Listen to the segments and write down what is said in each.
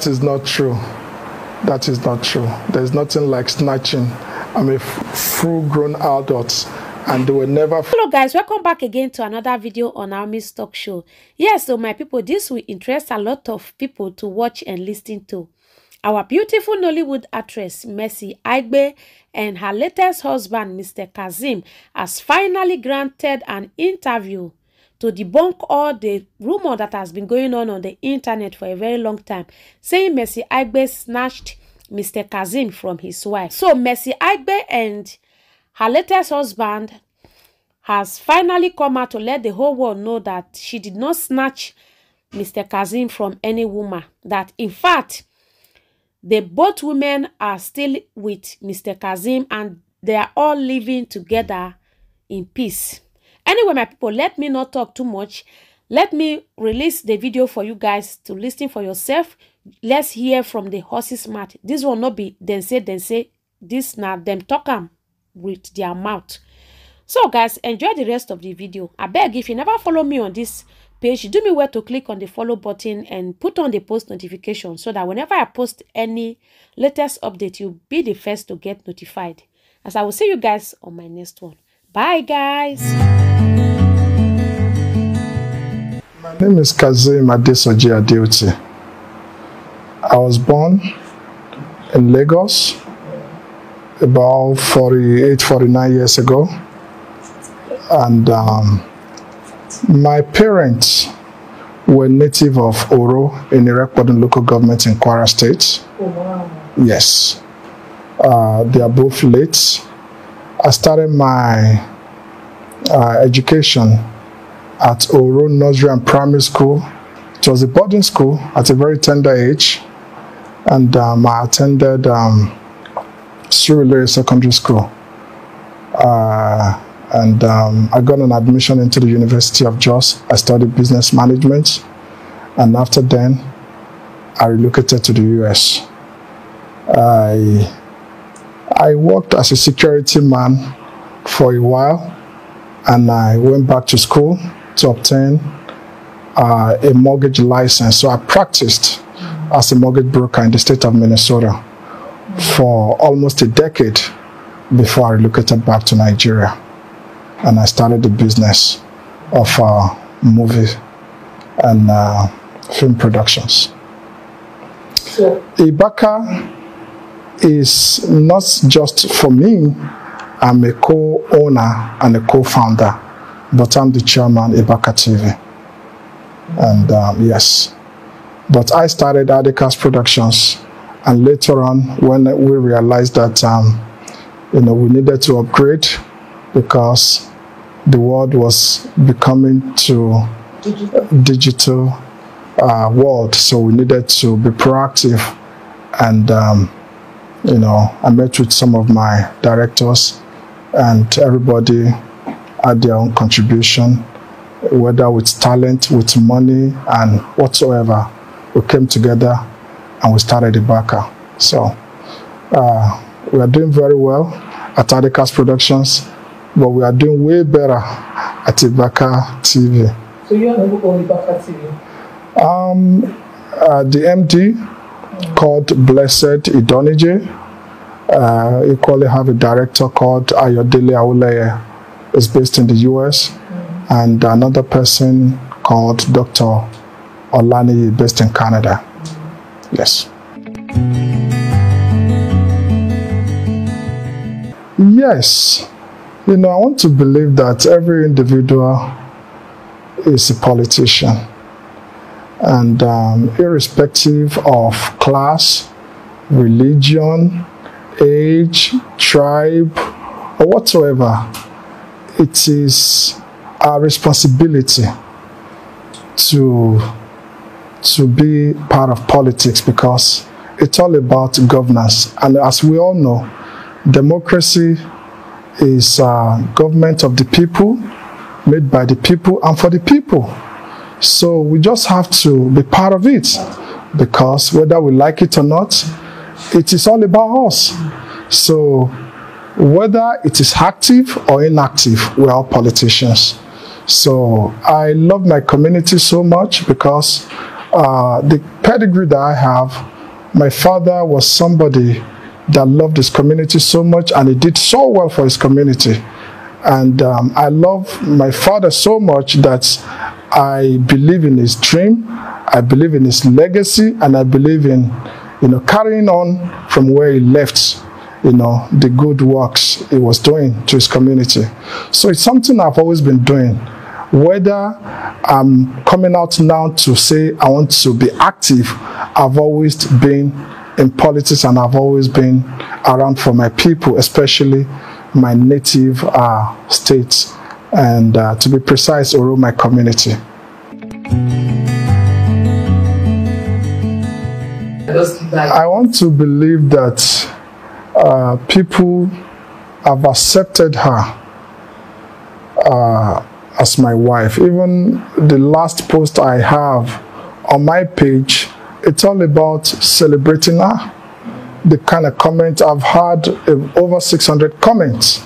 That is not true. That is not true. There's nothing like snatching. I'm a full-grown adult, and they were never... Hello guys, welcome back again to another video on our Miss Talk Show. Yes, so my people, this will interest a lot of people to watch and listen to. Our beautiful Nollywood actress, Mercy Aigbe, and her latest husband, Mr. Kazim, has finally granted an interview to debunk all the rumor that has been going on the internet for a very long time, saying Mercy Aigbe snatched Mr. Kazim from his wife. So Mercy Aigbe and her latest husband has finally come out to let the whole world know that she did not snatch Mr. Kazim from any woman. That in fact, both women are still with Mr. Kazim and they are all living together in peace. Anyway, my people, let me not talk too much. Let me release the video for you guys to listen for yourself. Let's hear from the horse's mouth. This will not be then say. This now them talk with their mouth. So guys, enjoy the rest of the video. I beg, if you never follow me on this page, do me well to click on the follow button and put on the post notification so that whenever I post any latest update, you'll be the first to get notified. As I will see you guys on my next one. Bye guys. My name is Kazim Adesoji Adeoti. I was born in Lagos about 49 years ago. And my parents were native of Oro in Irekpodun local government in Kwara State. Oh, wow. Yes. They are both late. I started my education at Oro Nursery and Primary School. It was a boarding school at a very tender age. And I attended Surulere Secondary School. I got an admission into the University of Jos. I studied business management, and after then, I relocated to the US. I worked as a security man for a while, and I went back to school to obtain a mortgage license. So I practiced as a mortgage broker in the state of Minnesota for almost a decade before I relocated back to Nigeria. And I started the business of movie and film productions. So, Ibaka is not just for me. I'm a co-owner and a co-founder, but I'm the chairman of Ibaka TV. And yes, but I started Adikas Productions, and later on, when we realized that we needed to upgrade because the world was becoming to digital world, so we needed to be proactive. And I met with some of my directors, and everybody had their own contribution, whether with talent, with money, and whatsoever. We came together and we started Ibaka. So we are doing very well at Adikas Productions, but we are doing way better at Ibaka TV. So you are the book on Ibaka TV? The MD called Blessed Idonije. Equally have a director called Ayodele Auleye. Is based in the US. And another person called Dr. Olani, based in Canada. Yes. Yes. I want to believe that every individual is a politician. And irrespective of class, religion, age, tribe, or whatsoever, it is our responsibility to be part of politics, because it's all about governance. And as we all know, democracy is government of the people, made by the people and for the people. So we just have to be part of it, because whether we like it or not, it is all about us. So whether it is active or inactive, we are all politicians. So I love my community so much, because the pedigree that I have, my father was somebody that loved his community so much, and he did so well for his community. And I love my father so much that I believe in his dream, I believe in his legacy, and I believe in, carrying on from where he left, the good works he was doing to his community. So it's something I've always been doing. Whether I'm coming out now to say I want to be active, I've always been in politics, and I've always been around for my people, especially my native state, and to be precise, Oro, my community. I want to believe that people have accepted her as my wife. Even the last post I have on my page, it's all about celebrating her. The kind of comment I've had, over 600 comments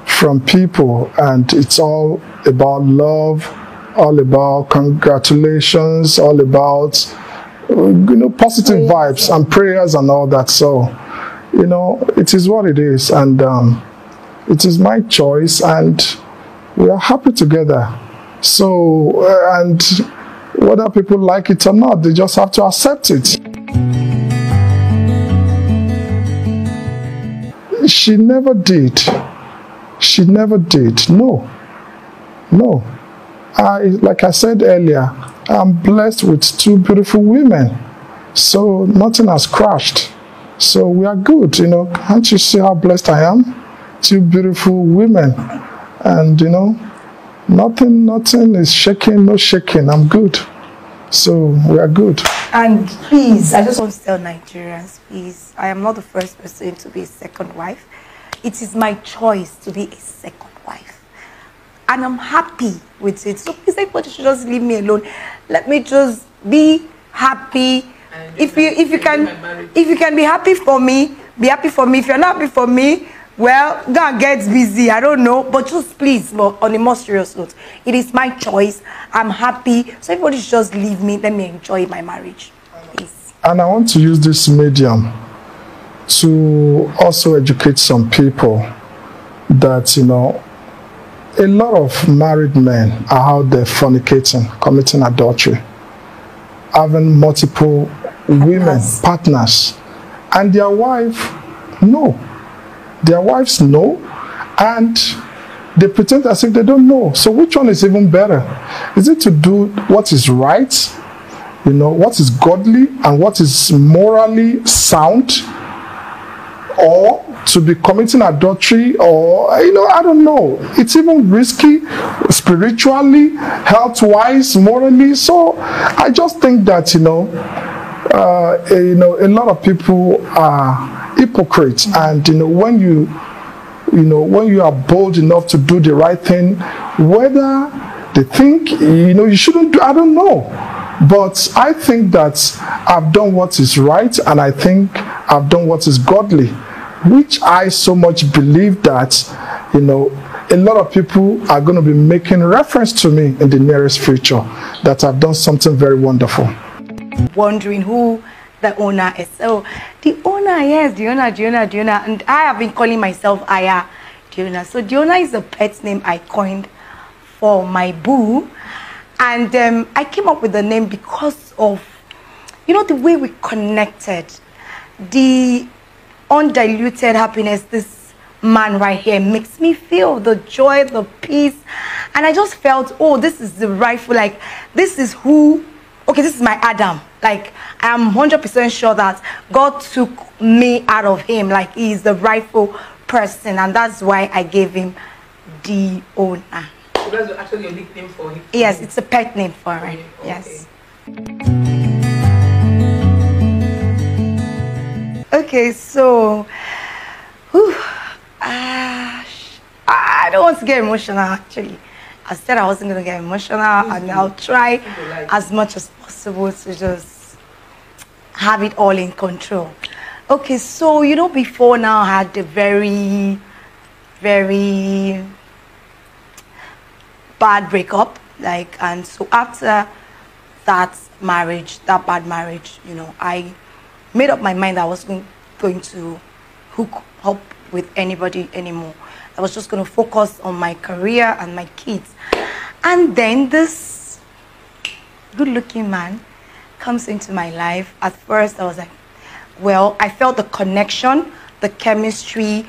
from people, and it's all about love, all about congratulations, all about positive vibes and prayers and all that. So it is what it is, and it is my choice, and we are happy together. So and whether people like it or not, they just have to accept it. She never did. She never did. No. Like I said earlier, I'm blessed with two beautiful women. So nothing has crashed. So we are good, Can't you see how blessed I am? Two beautiful women. And, nothing is shaking, no shaking. I'm good. So we are good. And please, I just want to tell Nigerians, please, I am not the first person to be a second wife. It is my choice to be a second wife. And I'm happy with it. So please, everybody should just leave me alone. Let me just be happy. If you can be happy for me, be happy for me. If you're not happy for me, well, go and get busy. I don't know. But just please, but on a more serious note, it is my choice. I'm happy. So everybody should just leave me. Let me enjoy my marriage. Please. And I want to use this medium to also educate some people that, a lot of married men are out there fornicating, committing adultery, having multiple women, partners, and their wife, no. Their wives know, and they pretend as if they don't know. So which one is even better? Is it to do what is right, what is godly and what is morally sound, or to be committing adultery, or, I don't know. It's even risky spiritually, health-wise, morally. So I just think that, a lot of people are hypocrites, and when you are bold enough to do the right thing, whether they think you shouldn't do, I don't know, but I think that I've done what is right, and I think I've done what is godly, which I so much believe that a lot of people are going to be making reference to me in the nearest future, that I've done something very wonderful. Wondering who the owner is. So the owner, yes, the owner, and I have been calling myself Aya Diona. So Diona is a pet name I coined for my boo, and I came up with the name because of the way we connected, the undiluted happiness this man right here makes me feel, the joy, the peace, and I just felt, oh, this is the rightful, like, this is who. Okay, this is my Adam. Like, I'm 100% sure that God took me out of him. Like, he is the rightful person. And that's why I gave him the owner. So that's actually a nickname for him? Yes, it's a pet name for him. Okay. Yes. Okay, so... I don't want to get emotional, actually. I said I wasn't going to get emotional, and I'll try as much as possible to just have it all in control. Okay, so, before now I had a very, very bad breakup, and so after that marriage, that bad marriage, you know, I made up my mind that I wasn't going to hook up with anybody anymore. I was just going to focus on my career and my kids. And then this good-looking man comes into my life. At first, I was like, well, I felt the connection, the chemistry,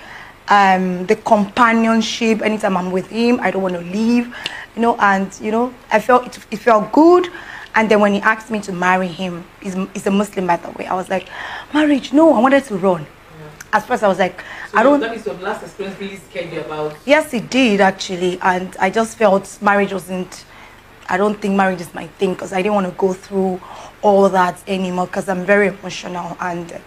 the companionship. Anytime I'm with him, I don't want to leave, you know, and, you know, I felt it felt good. And then when he asked me to marry him, he's a Muslim, by the way, I was like, marriage, no, I wanted to run. At first, I was like, so I don't... That means your last experience really scared you about... Yes, it did, actually. And I just felt marriage wasn't... I don't think marriage is my thing, because I didn't want to go through all that anymore, because I'm very emotional. And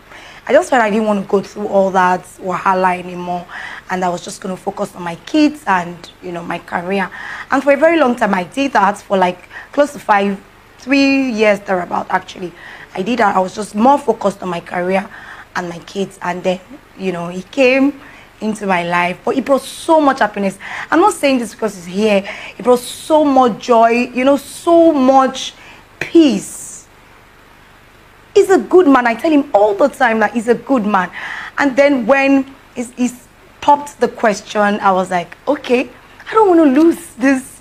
I just felt I didn't want to go through all that wahala anymore. And I was just going to focus on my kids and, you know, my career. And for a very long time, I did that for like close to 3 years thereabout, actually. I did that. I was just more focused on my career and my kids. And then, you know, he came into my life, but it brought so much happiness. I'm not saying this because he's here. It brought so much joy, you know, so much peace. He's a good man. I tell him all the time that he's a good man. And then when he's popped the question, I was like, okay, I don't want to lose this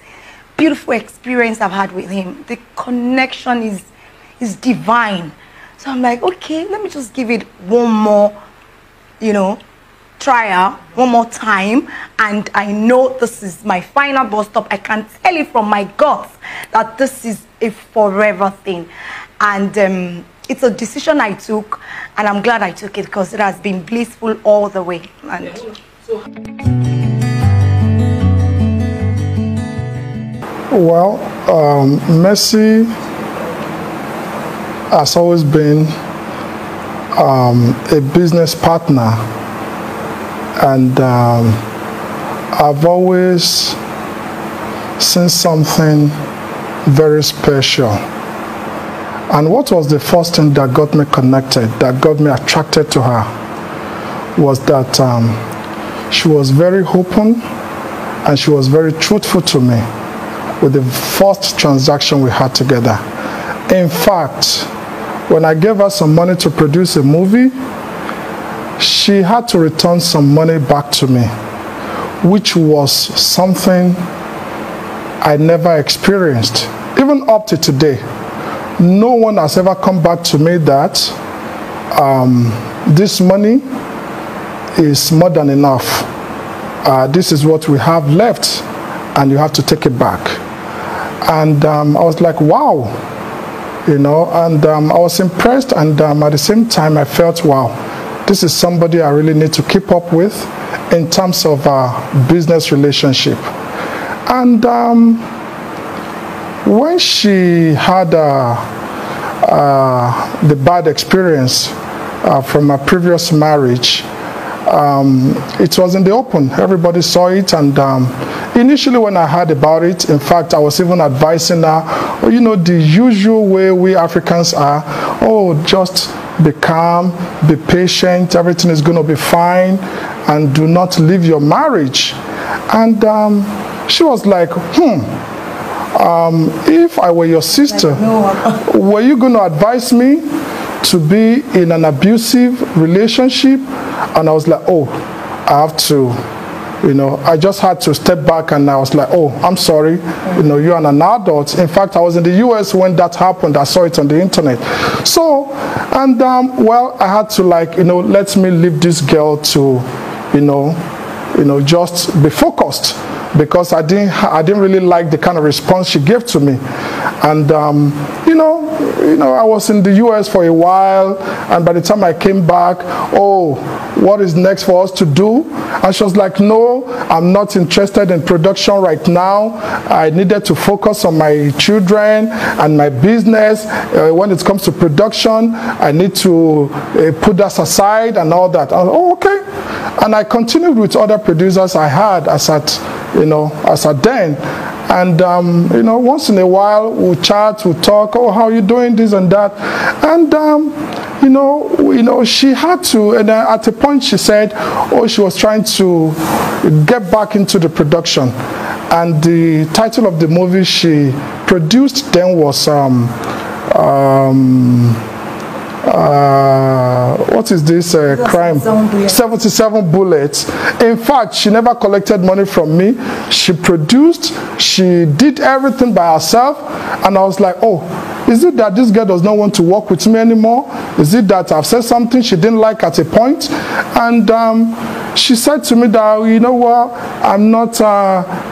beautiful experience I've had with him. The connection is divine. So I'm like, okay, let me just give it one more, you know, trial, one more time. And I know this is my final bus stop. I can tell it from my guts that this is a forever thing. And it's a decision I took, and I'm glad I took it, because it has been blissful all the way. And well, Mercy has always been a business partner, and I've always seen something very special. And what was the first thing that got me connected, that got me attracted to her, was that she was very open and she was very truthful to me with the first transaction we had together. In fact, when I gave her some money to produce a movie, she had to return some money back to me, which was something I never experienced. Even up to today, no one has ever come back to me that this money is more than enough. This is what we have left, and you have to take it back. And I was like, wow, you know, and I was impressed, and at the same time I felt, wow, this is somebody I really need to keep up with in terms of our business relationship. And when she had the bad experience from a previous marriage, it was in the open. Everybody saw it, and initially when I heard about it, in fact, I was even advising her, oh, you know, the usual way we Africans are, oh, just be calm, be patient, everything is going to be fine, and do not leave your marriage. And she was like, if I were your sister, were you going to advise me to be in an abusive relationship? And I was like, oh, I have to, you know, I just had to step back, and I was like, oh, I'm sorry, you know, you're an adult. In fact, I was in the US when that happened. I saw it on the internet. So, and well, I had to, like, you know, let me leave this girl to, you know, just be focused, because I didn't really like the kind of response she gave to me. And you know, I was in the US for a while, and by the time I came back, oh, what is next for us to do? And she was like, no, I'm not interested in production right now. I needed to focus on my children and my business. When it comes to production, I need to put that aside and all that. I was like, oh, okay. And I continued with other producers I had as at then. And you know, once in a while we'll chat, we'll talk, oh, how are you doing, this and that. And you know, she had to, and at a point she said, oh, she was trying to get back into the production. And the title of the movie she produced then was what is this crime? 77 bullets. In fact, she never collected money from me. She produced, she did everything by herself, and I was like, oh, is it that this girl does not want to work with me anymore? Is it that I've said something she didn't like at a point? And she said to me that, you know what, I'm not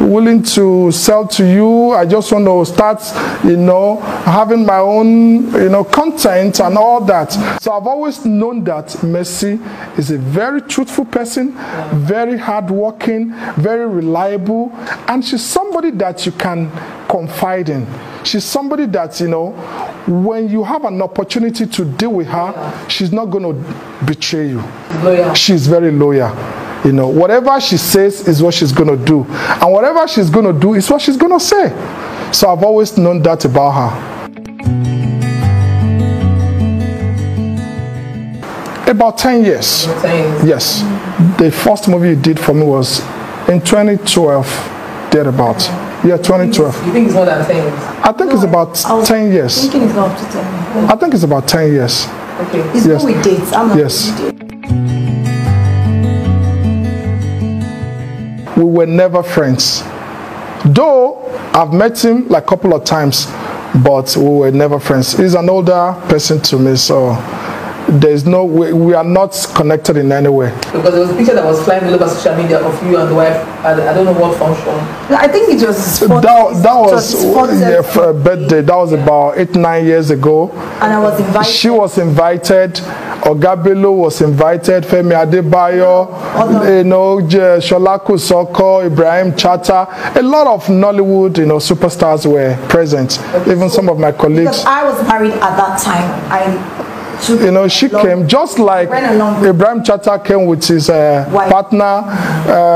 willing to sell to you. I just want to start, you know, having my own, you know, content and all that. So I've always known that Mercy is a very truthful person, very hardworking, very reliable, and she's somebody that you can confide in. She's somebody that, you know, when you have an opportunity to deal with her, she's not going to betray you. Loyal. She's very loyal. You know, whatever she says is what she's going to do. And whatever she's going to do is what she's going to say. So I've always known that about her. About 10 years. 10 years. Yes. The first movie you did for me was in 2012, thereabout. Yeah, 2012. You think it's more than 10 years? I think it's about 10 years. I think it's up to 10 years. I think it's about 10 years. Okay. It's yes. With dates. I'm not yes. We were never friends. Though I've met him like a couple of times, but we were never friends. He's an older person to me, so there's no way, we are not connected in any way. Because there was a picture that was flying all over social media of you and the wife. I don't know what function. I think it was his for a birthday. That was about 8-9 years ago. And I was invited. She was invited. Ogabelo was invited. Femi Adebayo, you know, Shola Kosoko, Ibrahim Chata. A lot of Nollywood, you know, superstars were present. Okay, even some of my colleagues. Because I was married at that time. You know, she came just like Ibrahim Chata came with his partner,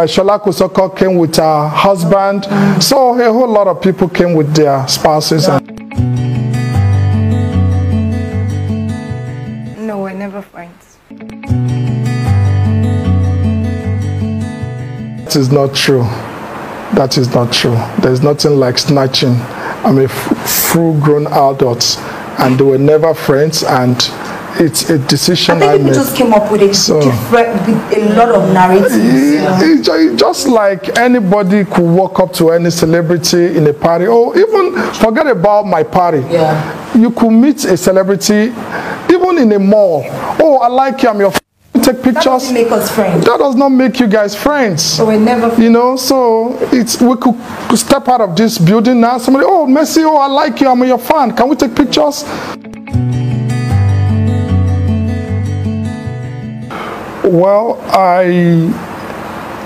Shola Kosoko came with her husband. So a whole lot of people came with their spouses. No, we're never friends. That is not true. That is not true. There's nothing like snatching. I'm a full-grown adult, and they were never friends, and it's a decision I made. Just came up with a lot of narratives. It's just like anybody could walk up to any celebrity in a party, or even forget about my party. Yeah. You could meet a celebrity, even in a mall. Oh, I like you, I'm your friend. Take pictures. That doesn't make us friends. That does not make you guys friends. So we're never friends. You know, so we could step out of this building now. Somebody, oh, Mercy, oh, I like you, I'm your fan. Can we take pictures? Well,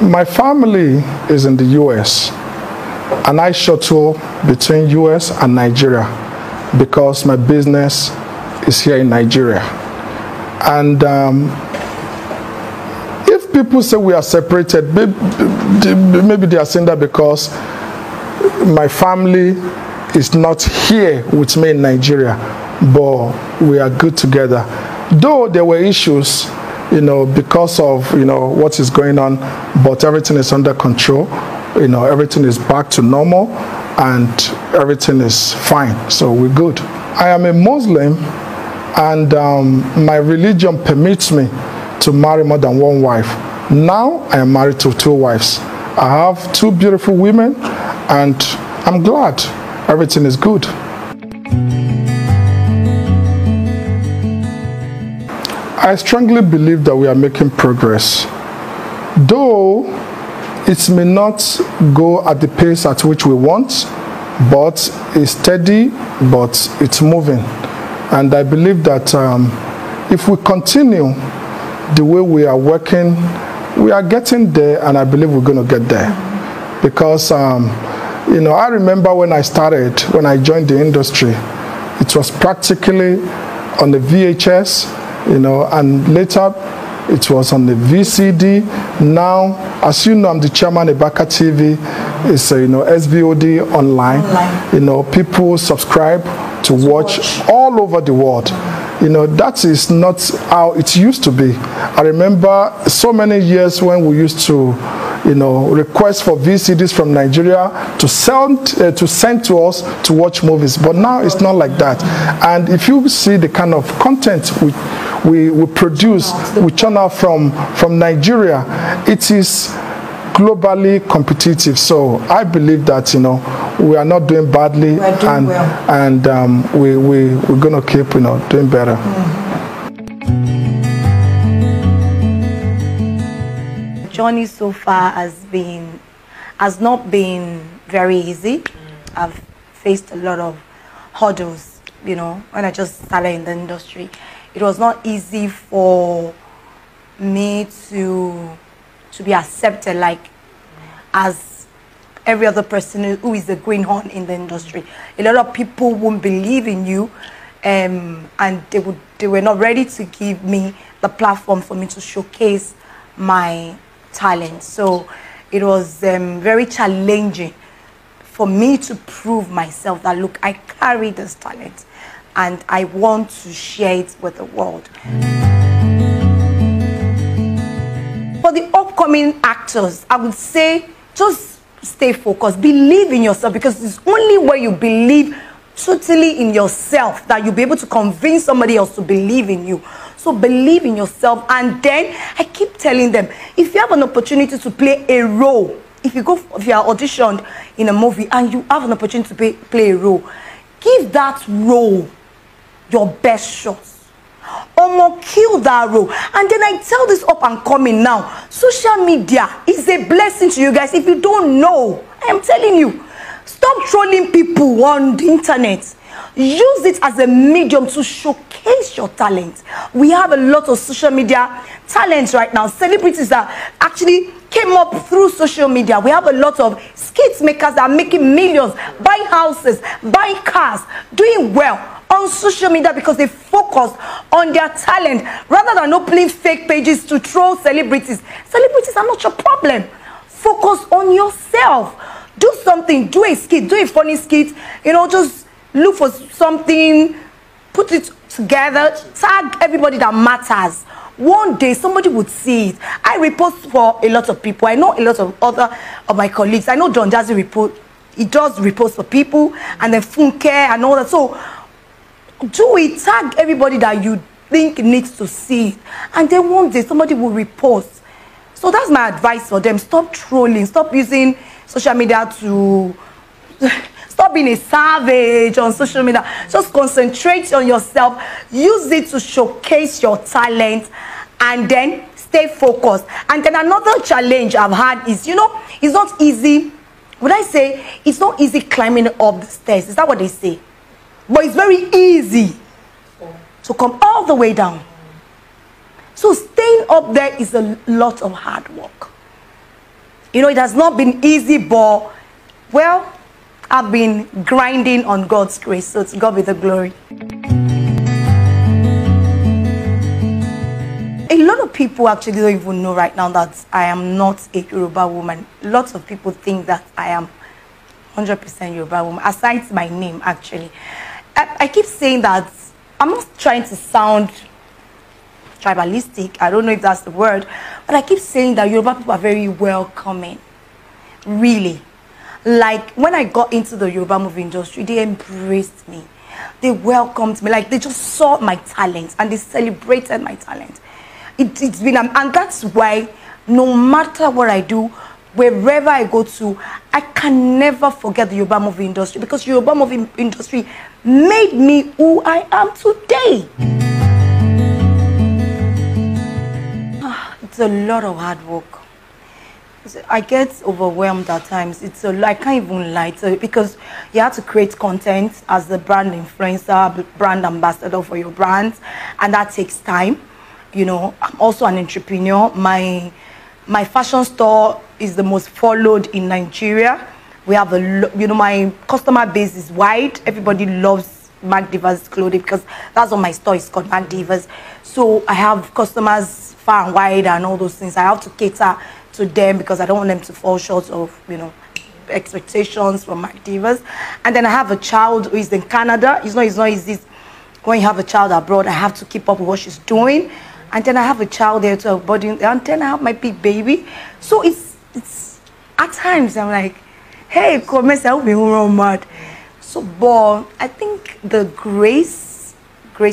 my family is in the US, and I shuttle between US and Nigeria because my business is here in Nigeria. And if people say we are separated, maybe they are saying that because my family is not here with me in Nigeria, but we are good together. Though there were issues, you know, because of, you know, what is going on, but everything is under control. You know, everything is back to normal and everything is fine. So we're good. I am a Muslim, and my religion permits me to marry more than one wife. Now I am married to 2 wives. I have 2 beautiful women, and I'm glad everything is good. I strongly believe that we are making progress. Though it may not go at the pace at which we want, but it's steady, but it's moving. And I believe that if we continue the way we are working, we are getting there, and I believe we're going to get there. Because, you know, I remember when I joined the industry, it was practically on the VHS, you know, and later it was on the VCD. Now, as you know, I'm the chairman of Aigbe TV. It's you know, SVOD online. You know, people subscribe to watch all over the world. You know, that is not how it used to be. I remember so many years when we used to, requests for VCDs from Nigeria to send to us to watch movies. But now it's not like that. And if you see the kind of content we produce, we channel from Nigeria, it is globally competitive. So I believe that we are not doing badly, and we're going to keep doing better. Journey so far has not been very easy. I've faced a lot of hurdles, when I just started in the industry. It was not easy for me to be accepted like as every other person who is a greenhorn in the industry. A lot of people won't believe in you, and they were not ready to give me the platform for me to showcase my talent. So it was very challenging for me to prove myself that, look, I carry this talent and I want to share it with the world. For the upcoming actors, I would say just stay focused, believe in yourself, because it's only when you believe totally in yourself that you'll be able to convince somebody else to believe in you. So believe in yourself. And then I keep telling them, if you have an opportunity to play a role, if you are auditioned in a movie and you have an opportunity to play a role, give that role your best shot. Kill that role. And then I tell this up and coming now, social media is a blessing to you guys. If you don't know, I am telling you, stop trolling people on the internet. Use it as a medium to showcase your talent. We have a lot of social media talents right now. Celebrities that actually came up through social media. We have a lot of skit makers that are making millions, buying houses, buying cars, doing well on social media because they focus on their talent rather than opening fake pages to troll celebrities. Celebrities are not your problem. Focus on yourself. Do something. Do a skit. Do a funny skit. Just look for something, put it together, tag everybody that matters. One day somebody would see it. I repost for a lot of people. I know a lot of other of my colleagues. I know John Jazzy repost. He does repost for people, and then Funke and all that. So do it. Tag everybody that you think needs to see it, and then one day somebody will repost. So that's my advice for them. Stop trolling. Stop using social media to stop being a savage on social media. Just concentrate on yourself. Use it to showcase your talent, and then stay focused. And then another challenge I've had is, it's not easy. Would I say it's not easy climbing up the stairs? Is that what they say? But it's very easy to come all the way down. So staying up there is a lot of hard work. It has not been easy, but, well, I've been grinding on God's grace, so to God be the glory. A lot of people actually don't even know right now that I am not a Yoruba woman. Lots of people think that I am 100% Yoruba woman, aside my name, actually. I keep saying that I'm not trying to sound tribalistic. I don't know if that's the word, but I keep saying that Yoruba people are very welcoming. Really. Like, when I got into the Yoruba movie industry, they embraced me. They welcomed me. Like, they just saw my talent and they celebrated my talent. It's been, and that's why no matter what I do, wherever I go to, I can never forget the Yoruba movie industry, because Yoruba movie industry made me who I am today. It's a lot of hard work. I get overwhelmed at times. I can't even lie to it, because you have to create content as the brand influencer, brand ambassador for your brand, and that takes time. I'm also an entrepreneur. My fashion store is the most followed in Nigeria. We have my customer base is wide. Everybody loves Mac Divas clothing, because that's what my store is called, Mac Divas. So I have customers far and wide and all those things. I have to cater to them because I don't want them to fall short of, expectations from Mac Divas. And then I have a child who is in Canada. It's not easy when you have a child abroad. I have to keep up with what she's doing. And then I have a child there to body, and then I have my big baby. So it's it's at times I'm like, hey, come I hope you run mad. So, but I think the grace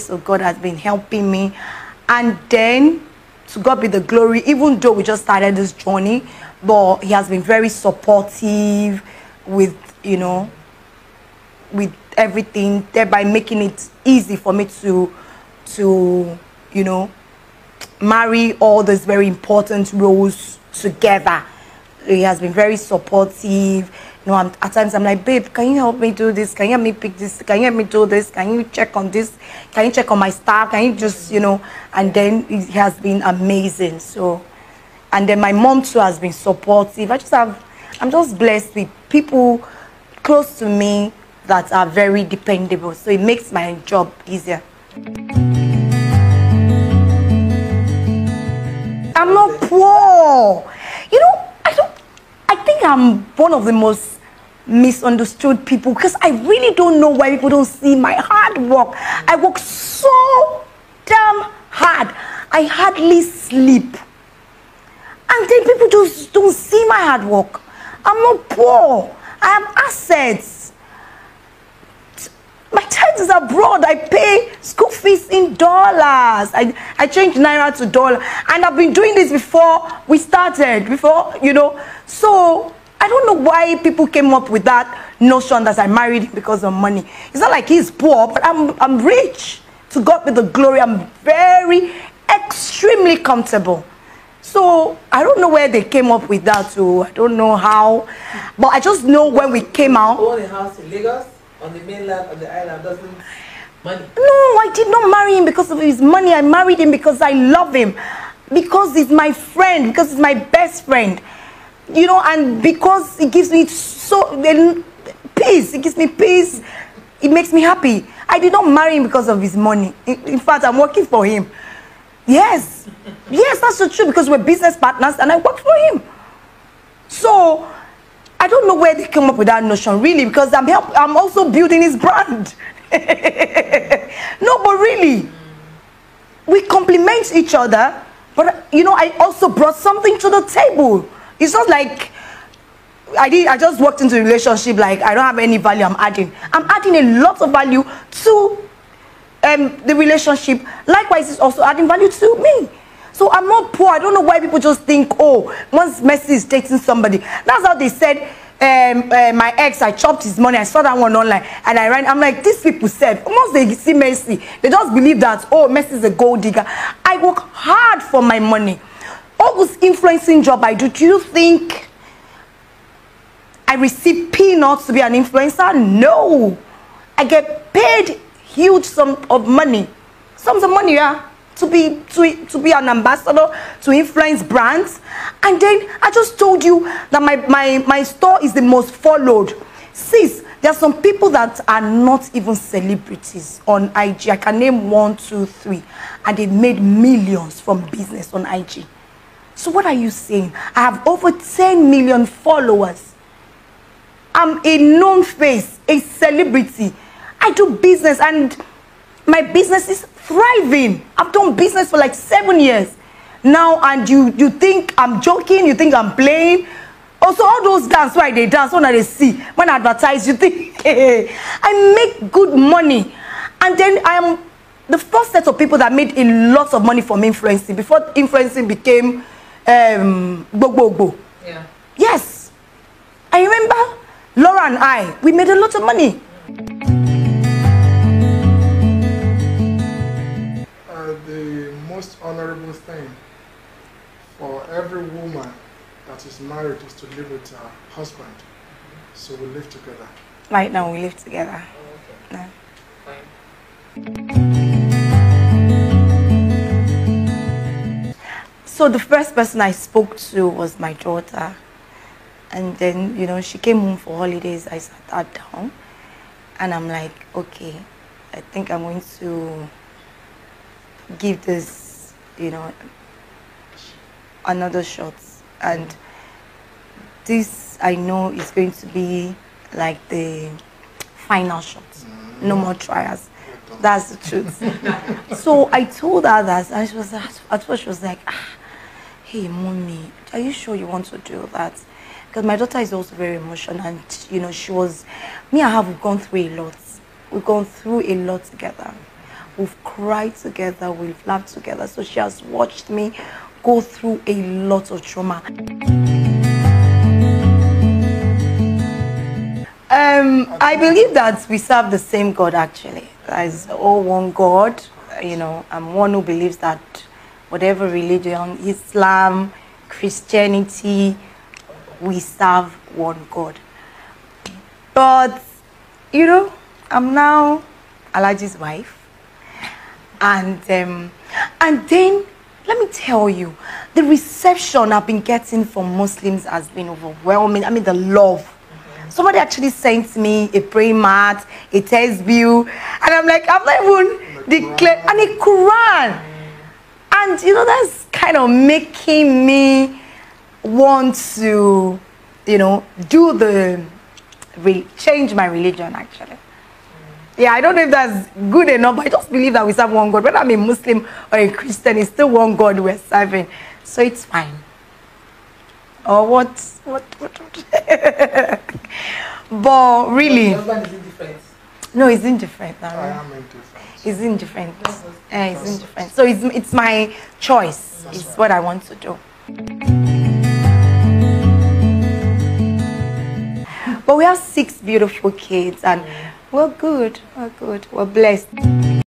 of God has been helping me, and then to God be the glory. Even though we just started this journey, but He has been very supportive with, you know, with everything, thereby making it easy for me to you know, marry all those very important roles together. He has been very supportive. You know, at times I'm like, babe, can you help me do this? Can you help me pick this? Can you help me do this? Can you check on this? Can you check on my staff? Can you just, you know? And then it has been amazing. So, and then my mom too has been supportive. I'm just blessed with people close to me that are very dependable. So it makes my job easier. I'm not poor. You know, I think I'm one of the most misunderstood people, because I really don't know why people don't see my hard work. I work so damn hard. I hardly sleep. And then people just don't see my hard work. I'm not poor. I have assets. My child is abroad. I pay school fees in dollars. I change naira to dollar. And I've been doing this before we started, you know. So I don't know why people came up with that notion that I married him because of money. It's not like he's poor, but I'm rich. To God be the glory. I'm very, extremely comfortable. So I don't know where they came up with that too. I don't know how. But I just know when we came out. Own a house in Lagos, on the mainland, on the island, doesn't money. No, I did not marry him because of his money. I married him because I love him. Because he's my friend. Because he's my best friend. You know, and because it gives me peace. It gives me peace. It makes me happy. I did not marry him because of his money. In fact, I'm working for him. Yes. Yes, that's so true, because we're business partners and I work for him. So, I don't know where they came up with that notion, really, because I'm also building his brand. No, but really, we complement each other. But, you know, I also brought something to the table. It's not like I just walked into a relationship like I don't have any value I'm adding. I'm adding a lot of value to the relationship. Likewise, it's also adding value to me. So I'm not poor. I don't know why people just think, oh, once Messi is dating somebody. That's how they said, my ex, I chopped his money. I saw that one online and I ran. I'm like, these people said, once they see Messi, they just believe that, oh, Messi is a gold digger. I work hard for my money. All those influencing job I do you think I receive peanuts to be an influencer? No. I get paid huge sum of money. Sums of money, yeah, to be an ambassador, to influence brands. And then I just told you that my store is the most followed. Sis, there are some people that are not even celebrities on IG. I can name 1, 2, 3. And they made millions from business on IG. So what are you saying? I have over 10 million followers. I'm a known face, a celebrity. I do business and my business is thriving. I've done business for like 7 years now, and you think I'm joking, you think I'm playing. Also, all those dance, why they dance, when they see, when I advertise, you think, hey, I make good money. And then I am the first set of people that made a lot of money from influencing, before influencing became go. Yeah. Yes. I remember Laura and I, we made a lot of money. The most honorable thing for every woman that is married is to live with her husband. So we live together. Right now we live together. Oh, okay. No. Fine. So the first person I spoke to was my daughter. And then, you know, she came home for holidays. I sat her down. And I'm like, okay, I think I'm going to give this, you know, another shot. And this, I know, is going to be like the final shot. No more trials. That's the truth. So I told her that, and she was, at first she was like, hey, mommy, are you sure you want to do that? Because my daughter is also very emotional, and you know, me and her, we've gone through a lot. We've gone through a lot together. We've cried together, we've laughed together. So she has watched me go through a lot of trauma. I believe that we serve the same God, actually. As all one God. You know, I'm one who believes that whatever religion, Islam, Christianity, we serve one God. But, you know, I'm now Alaji's wife. And then, let me tell you, the reception I've been getting from Muslims has been overwhelming. I mean, the love. Somebody actually sent me a prayer mat, a test view, and I'm like, I've not even declared, and a Quran. And, you know, that's kind of making me want to, you know, change my religion, actually. Yeah, I don't know if that's good enough, but I just believe that we serve one God. Whether I'm a Muslim or a Christian, it's still one God we're serving. So it's fine. Or what? But really... Your husband is indifferent. No, it's indifferent. I am indifferent. It's indifferent. It's indifferent. So it's my choice. It's what I want to do. But we have 6 beautiful kids, and we're good. We're good. We're blessed.